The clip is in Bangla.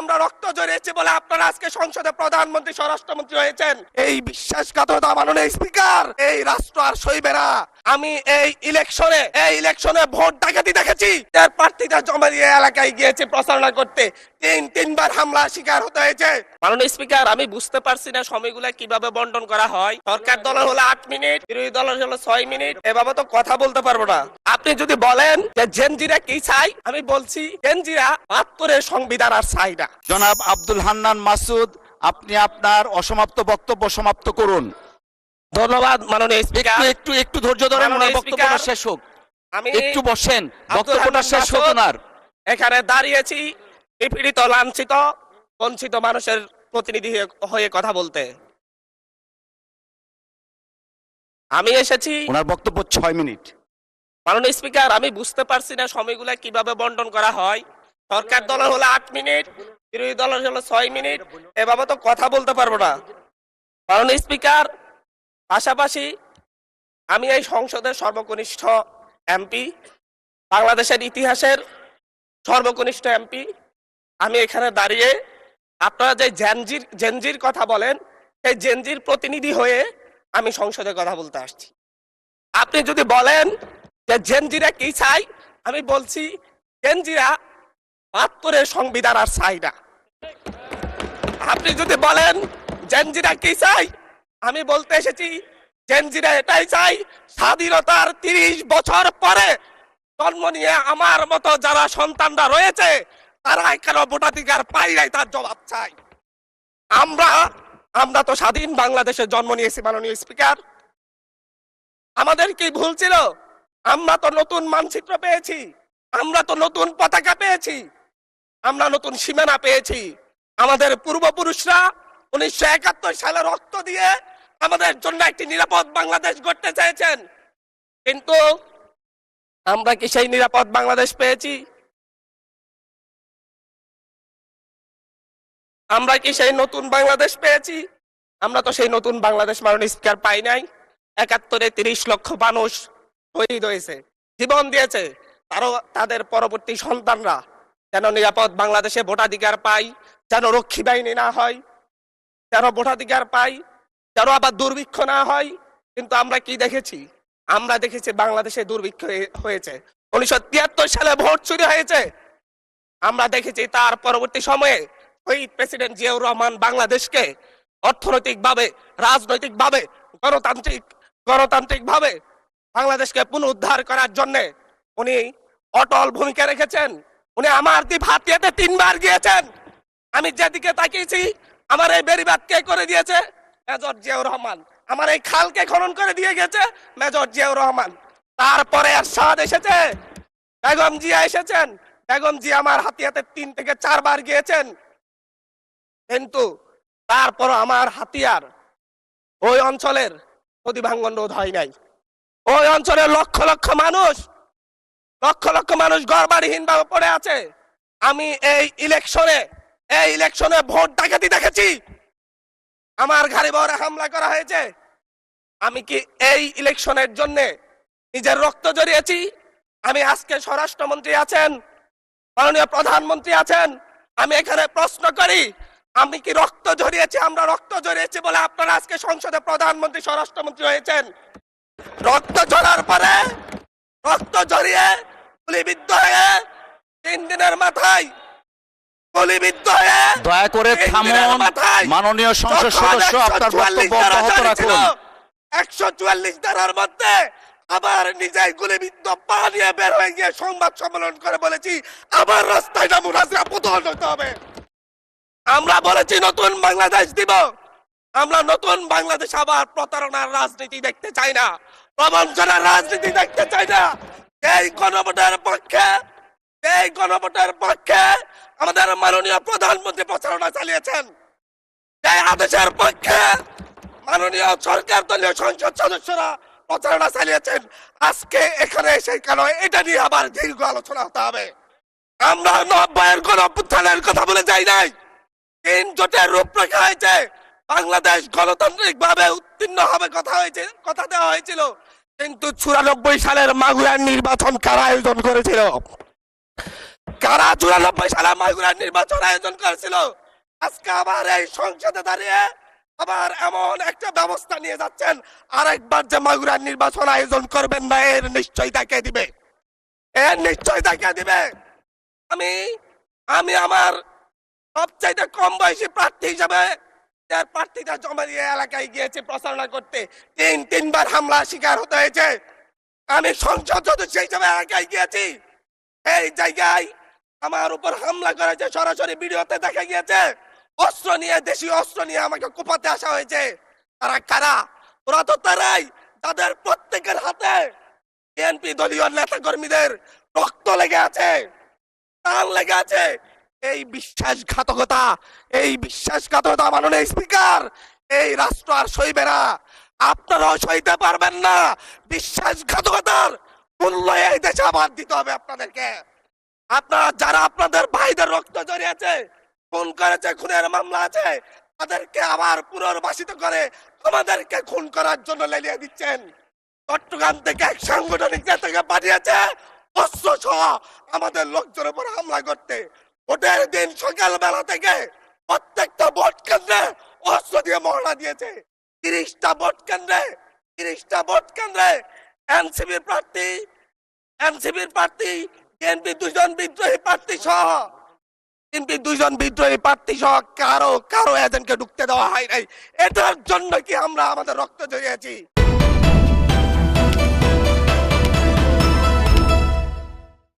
আমরা রক্ত ঝরিয়েছি বলে আপনারা আজকে সংসদে প্রধানমন্ত্রী স্বরাষ্ট্রমন্ত্রী হয়েছেন। এই বিশ্বাসঘাতকতা মাননীয় স্পিকার, এই রাষ্ট্র আর সইবে না। আমি এই ইলেকশনে ভোট ডাকাতি দেখেছি। এর প্রার্থীরা জমা দিয়ে এলাকায় গিয়েছে প্রচারণা করতে, তিনবার হামলা শিকার হতে হয়েছে। মাননীয় স্পিকার, আমি বুঝতে পারছি না সময়গুলো কিভাবে বন্টন করা হয়। সরকার দলের হলো 8 মিনিট, বিরোধী দলের হলো 6 মিনিট। এভাবে তো কথা বলতে পারবো না। আপনি যদি বলেন যে জেনজিরা কি চাই, আমি বলছি জেনজিরা 72-এর সংবিধান আর চাই না। জনাব আব্দুল হান্নান মাসুদ, আপনি আপনার অসমাপ্ত বক্তব্য সমাপ্ত করুন। ধন্যবাদ মাননীয় স্পিকার। একটু ধৈর্য ধরেন, ওনার বক্তব্যটা শেষ হোক। আমি একটু বসেন, বক্তব্যটা শেষ হোক ওনার। এখানে দাঁড়িয়েছি নিপীড়িত, লাঞ্ছিত, বঞ্চিত মানুষের প্রতিনিধি হয়ে কথা বলতে। আমি এসেছি। ওনার বক্তব্য 6 মিনিট। মাননীয় স্পিকার, আমি বুঝতে পারছি না সময়গুলো কিভাবে বন্টন করা হয়। সরকার দলের হলো 8 মিনিট, বিরোধী দলের হলো 6 মিনিট। এভাবে তো কথা বলতে পারবো না। মাননীয় স্পিকার, পাশাপাশি আমি এই সংসদের সর্বকনিষ্ঠ এমপি, বাংলাদেশের ইতিহাসের সর্বকনিষ্ঠ এমপি। আমি এখানে দাঁড়িয়ে আপনারা যে জেনজির কথা বলেন, সেই জেনজির প্রতিনিধি হয়ে আমি সংসদে কথা বলতে আসছি। আপনি যদি বলেন যে জেনজিরা কি চাই, আমি বলছি জেনজিরা 72-এর সংবিধান আর চাই না। আপনি যদি বলেন জেনজিরা কি চাই, আমি বলতে এসেছি জেনজিরা এটাই চাই, স্বাধীনতার 30 বছর পরে জন্ম নিয়ে আমার মতো যারা সন্তানরা রয়েছে তারা কেন ভোটাধিকার পাই নাই, তার জবাব চাই। আমরা তো স্বাধীন বাংলাদেশে জন্ম নিয়েছি মাননীয় স্পিকার। আমাদের কি ভুল ছিল? আমরা তো নতুন মানচিত্র পেয়েছি, আমরা তো নতুন পতাকা পেয়েছি, আমরা নতুন সীমানা পেয়েছি। আমাদের পূর্বপুরুষরা 1971 সালে রক্ত দিয়ে আমাদের জন্য একটি নিরাপদ বাংলাদেশ গড়তে চেয়েছেন, কিন্তু আমরা কি সেই নিরাপদ বাংলাদেশ পেয়েছি? আমরা কি সেই নতুন বাংলাদেশ পেয়েছি? আমরা তো সেই নতুন বাংলাদেশ মাননীয় স্পিকার পাই নাই। 71-এ 30 লক্ষ মানুষ শহীদ হয়েছে, জীবন দিয়েছে। তাদের পরবর্তী সন্তানরা যেন নিরাপদ বাংলাদেশে ভোটাধিকার পায়, যেন রক্ষী বাহিনী না হয়, যেন ভোটাধিকার পায়, যেন আবার দুর্ভিক্ষ না হয়। কিন্তু আমরা কি দেখেছি? আমরা দেখেছি বাংলাদেশে দুর্ভিক্ষ হয়েছে। 1973 সালে ভোট চুরি হয়েছে। আমরা দেখেছি তার পরবর্তী সময়ে শহীদ প্রেসিডেন্ট জিয়াউর রহমান বাংলাদেশকে অর্থনৈতিকভাবে, রাজনৈতিকভাবে, গণতান্ত্রিকভাবে বাংলাদেশকে পুনরুদ্ধার করার জন্য উনি অটল ভূমিকা রেখেছেন। উনি আমার দ্বীপ হাতিয়াতে 3বার গিয়েছেন। আমি যেদিকে তাকিয়েছি, আমার এই বেড়িবাঁধ কে করে দিয়েছে? মেজর জিয়াউর রহমান। আমার এই খালকে খনন করে দিয়ে গেছে মেজর জিয়াউর রহমান। তারপরে এরশাদ এসেছে, বেগম জিয়া এসেছেন। বেগম জিয়া আমার হাতিয়াতে 3 থেকে 4 বার গিয়েছেন, কিন্তু তারপর আমার হাতিয়ার ওই অঞ্চলের নদী ভাঙ্গন রোধ হয় নাই। ওই অঞ্চলের লক্ষ লক্ষ মানুষ ঘরবাড়িহীন ভাবে পড়ে আছে। আমি এই ইলেকশনে ভোট ডাকাতি দেখেছি। আমার গাড়ি বহরে হামলা করা হয়েছে। আমি কি এই ইলেকশনের জন্য নিজের রক্ত জড়িয়েছি? আমি আজকে স্বরাষ্ট্রমন্ত্রী আছেন, মাননীয় প্রধানমন্ত্রী আছেন, আমি এখানে প্রশ্ন করি, আমি কি রক্ত ঝরিয়েছি? আমরা রক্ত ঝরিয়েছি বলে আপনারা আজকে সংসদে প্রধানমন্ত্রী স্বরাষ্ট্রমন্ত্রী হয়েছেন। রক্ত ঝরার পরে, রক্ত ঝরিয়ে গুলিবিদ্ধ হয়ে 3 দিনের মাথায় গুলিবিদ্ধ হয়ে, দয়া করে থামুন মাননীয় সংসদ সদস্য, আপনার বক্তব্য অব্যাহত রাখুন। 144 ধারার মধ্যে আবার নিজেই গুলিবিদ্ধ পা নিয়ে বের হয়ে গিয়ে সংবাদ সম্মেলন করে বলেছি আবার রাস্তায় নামুন, আজকে পতন হতে হবে। আমরা বলেছি নতুন বাংলাদেশ দিব। আমরা নতুন বাংলাদেশ আবার প্রতারণার রাজনীতি দেখতে চাই না, প্রবঞ্চনার রাজনীতি দেখতে চাই না। এই গণভোটের পক্ষে আমাদের মাননীয় প্রধানমন্ত্রী প্রচারণা চালিয়েছেন। এই আদেশের পক্ষে মাননীয় সরকার দলীয় সংসদ সদস্যরা প্রচারণা চালিয়েছেন। আজকে এখানে এসে কেন এটা নিয়ে আবার দীর্ঘ আলোচনা হতে হবে? আমরা 90-এর গণঅভ্যুত্থানের কথা বলে যাই নাই। 3 জোটের রূপরেখা হয়েছে, বাংলাদেশ গণতান্ত্রিক ভাবে উত্তীর্ণ হবে কথা দেওয়া হয়েছিল, কিন্তু 94 সালের মাগুরার নির্বাচন কারা আয়োজন করেছিল? কারা 94 সালে মাগুরার নির্বাচন আয়োজন করেছিল? আজকে আবার এই সংসদে দাঁড়িয়ে আবার এমন একটা ব্যবস্থা নিয়ে যাচ্ছেন, আরেকবার যে মাগুরার নির্বাচন আয়োজন করবেন না, এর নিশ্চয় দেখা দিবে, এর নিশ্চয় দেখা দিবে। আমি আমি আমার সবচাইতে কম বয়সী প্রার্থী হিসাবে তার প্রার্থীটা জমা দিয়ে এলাকায় গিয়েছে প্রচারণা করতে, তিনবার হামলা শিকার হতে হয়েছে। আমি সংসদ সদস্য হিসাবে এলাকায় গিয়েছি, এই জায়গায় আমার উপর হামলা করেছে, সরাসরি ভিডিওতে দেখা গিয়েছে। অস্ত্র নিয়ে, দেশীয় অস্ত্র নিয়ে আমাকে কোপাতে আসা হয়েছে। তারা কারা? ওরা তো তারাই যাদের প্রত্যেকের হাতে বিএনপি দলীয় নেতা কর্মীদের রক্ত লেগে আছে, প্রাণ লেগে আছে। এই বিশ্বাসঘাতকতা মাননীয় স্পিকার, এই রাষ্ট্র আর সইবে না, আপনারাও সইতে পারবেন না। বিশ্বাসঘাতকতার মূল্য এই দেশে আবার দিতে হবে আপনাদেরকে। আপনারা যারা আপনাদের ভাইদের রক্ত জড়িয়েছে, খুন করেছে, খুনের মামলা আছে, তাদেরকে আবার পুনর্বাসিত করে আমাদেরকে খুন করার জন্য লেলিয়ে দিচ্ছেন। চট্টগ্রাম থেকে এক সাংগঠনিক নেতাকে পাঠিয়েছে অস্ত্র সহ আমাদের লোকজনের উপর হামলা করতে। ভোটের দিন সকালবেলা থেকে প্রত্যেকটা ভোট কেন্দ্রে অস্ত্র দিয়ে মহড়া দিয়েছে। 30টা ভোট কেন্দ্রে এনসিপির প্রার্থী বিএনপি দুজন বিদ্রোহী প্রার্থী সহ কারো এজেন্টকে ঢুকতে দেওয়া হয় নাই। এটার জন্য কি আমরা আমাদের রক্ত জড়িয়েছি?